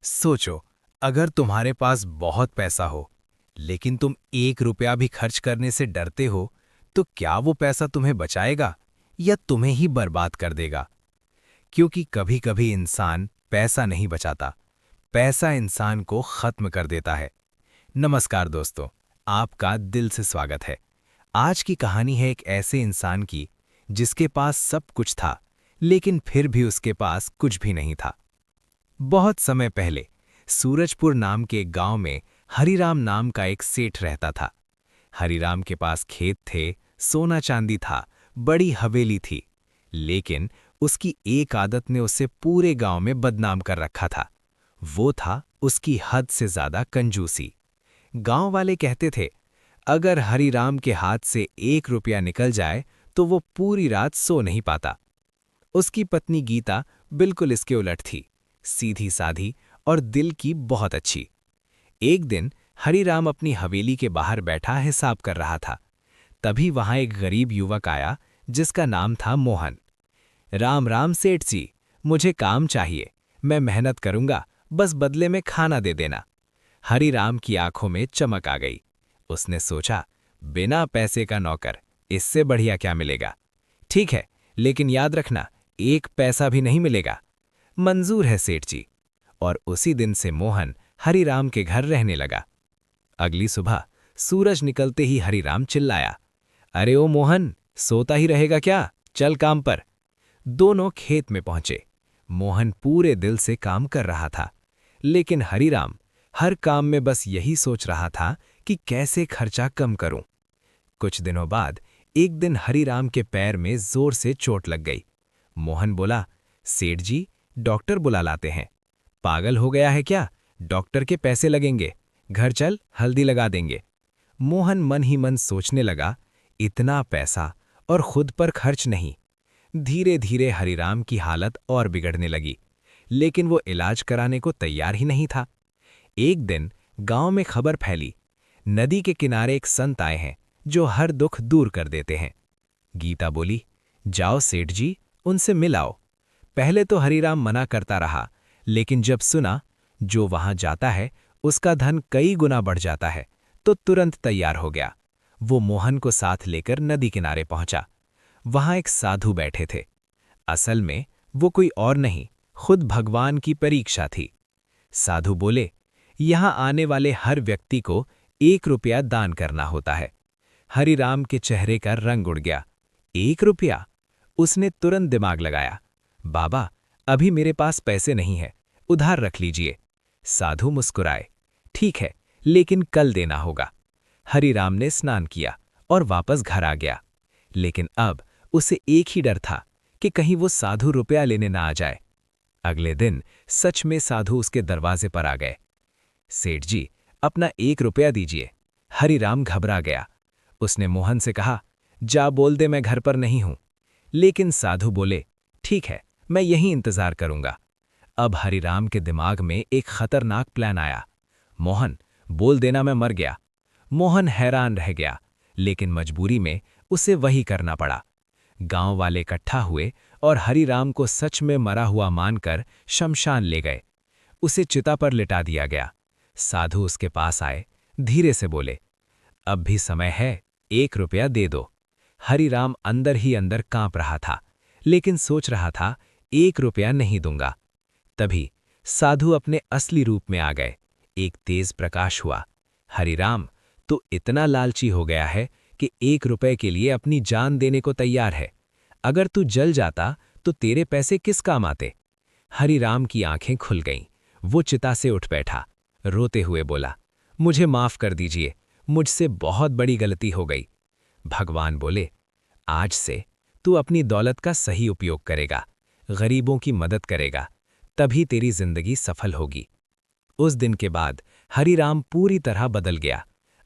सोचो, अगर तुम्हारे पास बहुत पैसा हो, लेकिन तुम 1 रुपया भी खर्च करने से डरते हो, तो क्या वो पैसा तुम्हें बचाएगा या तुम्हें ही बर्बाद कर देगा? क्योंकि कभी-कभी इंसान पैसा नहीं बचाता, पैसा इंसान को खत्म कर देता है। नमस्कार दोस्तों, आपका दिल से स्वागत है। आज की कहानी है एक ऐसे इंसान की, जिसके पास सब कुछ था, लेकिन फिर भी उसके पास कुछ भी नहीं था। बहुत समय पहले सूरजपुर नाम के एक गांव में हरिराम नाम का एक सेठ रहता था। हरिराम के पास खेत थे, सोना चांदी था, बड़ी हवेली थी, लेकिन उसकी एक आदत ने उसे पूरे गांव में बदनाम कर रखा था। वो था उसकी हद से ज्यादा कंजूसी। गांव वाले कहते थे, अगर हरिराम के हाथ से 1 रुपया निकल जाए तो वो पूरी रात सो नहीं पाता। उसकी पत्नी गीता बिल्कुल इसके उलट थी, सीधी साधी और दिल की बहुत अच्छी। एक दिन हरिराम अपनी हवेली के बाहर बैठा हिसाब कर रहा था। तभी वहां एक गरीब युवक आया, जिसका नाम था मोहन। राम राम सेठ जी, मुझे काम चाहिए, मैं मेहनत करूंगा, बस बदले में खाना दे देना। हरिराम की आंखों में चमक आ गई। उसने सोचा, बिना पैसे का नौकर, इससे बढ़िया क्या मिलेगा। ठीक है, लेकिन याद रखना, 1 पैसा भी नहीं मिलेगा। मंजूर है सेठ जी। और उसी दिन से मोहन हरिराम के घर रहने लगा। अगली सुबह सूरज निकलते ही हरिराम चिल्लाया, अरे ओ मोहन, सोता ही रहेगा क्या, चल काम पर। दोनों खेत में पहुंचे। मोहन पूरे दिल से काम कर रहा था, लेकिन हरिराम हर काम में बस यही सोच रहा था कि कैसे खर्चा कम करूं। कुछ दिनों बाद एक दिन हरिराम के पैर में जोर से चोट लग गई। मोहन बोला, सेठ जी, डॉक्टर बुला लाते हैं। पागल हो गया है क्या, डॉक्टर के पैसे लगेंगे, घर चल, हल्दी लगा देंगे। मोहन मन ही मन सोचने लगा, इतना पैसा और खुद पर खर्च नहीं। धीरे धीरे हरिराम की हालत और बिगड़ने लगी, लेकिन वो इलाज कराने को तैयार ही नहीं था। एक दिन गांव में खबर फैली, नदी के किनारे एक संत आए हैं जो हर दुख दूर कर देते हैं। गीता बोली, जाओ सेठ जी, उनसे मिलाओ। पहले तो हरिराम मना करता रहा, लेकिन जब सुना जो वहां जाता है उसका धन कई गुना बढ़ जाता है, तो तुरंत तैयार हो गया। वो मोहन को साथ लेकर नदी किनारे पहुंचा। वहां एक साधु बैठे थे। असल में वो कोई और नहीं, खुद भगवान की परीक्षा थी। साधु बोले, यहां आने वाले हर व्यक्ति को 1 रुपया दान करना होता है। हरिराम के चेहरे का रंग उड़ गया। 1 रुपया? उसने तुरंत दिमाग लगाया। बाबा, अभी मेरे पास पैसे नहीं है, उधार रख लीजिए। साधु मुस्कुराए, ठीक है, लेकिन कल देना होगा। हरिराम ने स्नान किया और वापस घर आ गया, लेकिन अब उसे एक ही डर था कि कहीं वो साधु रुपया लेने ना आ जाए। अगले दिन सच में साधु उसके दरवाजे पर आ गए। सेठ जी, अपना 1 रुपया दीजिए। हरिराम घबरा गया। उसने मोहन से कहा, जा बोल दे मैं घर पर नहीं हूं। लेकिन साधु बोले, ठीक है, मैं यहीं इंतजार करूंगा। अब हरिराम के दिमाग में एक खतरनाक प्लान आया। मोहन, बोल देना मैं मर गया। मोहन हैरान रह गया, लेकिन मजबूरी में उसे वही करना पड़ा। गांव वाले इकट्ठा हुए और हरिराम को सच में मरा हुआ मानकर शमशान ले गए। उसे चिता पर लिटा दिया गया। साधु उसके पास आए, धीरे से बोले, अब भी समय है, 1 रुपया दे दो। हरिराम अंदर ही अंदर कांप रहा था, लेकिन सोच रहा था, 1 रुपया नहीं दूंगा। तभी साधु अपने असली रूप में आ गए। एक तेज प्रकाश हुआ। हरिराम, तो इतना लालची हो गया है कि 1 रुपये के लिए अपनी जान देने को तैयार है। अगर तू जल जाता तो तेरे पैसे किस काम आते। हरिराम की आंखें खुल गईं। वो चिता से उठ बैठा, रोते हुए बोला, मुझे माफ कर दीजिए, मुझसे बहुत बड़ी गलती हो गई। भगवान बोले, आज से तू अपनी दौलत का सही उपयोग करेगा, गरीबों की मदद करेगा, तभी तेरी जिंदगी सफल होगी। उस दिन के बाद हरिराम पूरी तरह बदल गया।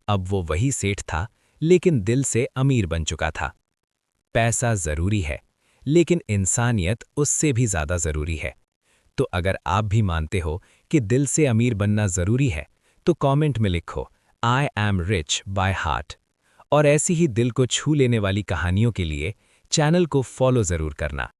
अब वो वही सेठ था, लेकिन दिल से अमीर बन चुका था। पैसा जरूरी है, लेकिन इंसानियत उससे भी ज्यादा जरूरी है। तो अगर आप भी मानते हो कि दिल से अमीर बनना जरूरी है, तो कमेंट में लिखो, I am rich by heart. और ऐसी ही दिल को छू लेने वाली कहानियों के लिए चैनल को फॉलो जरूर करना।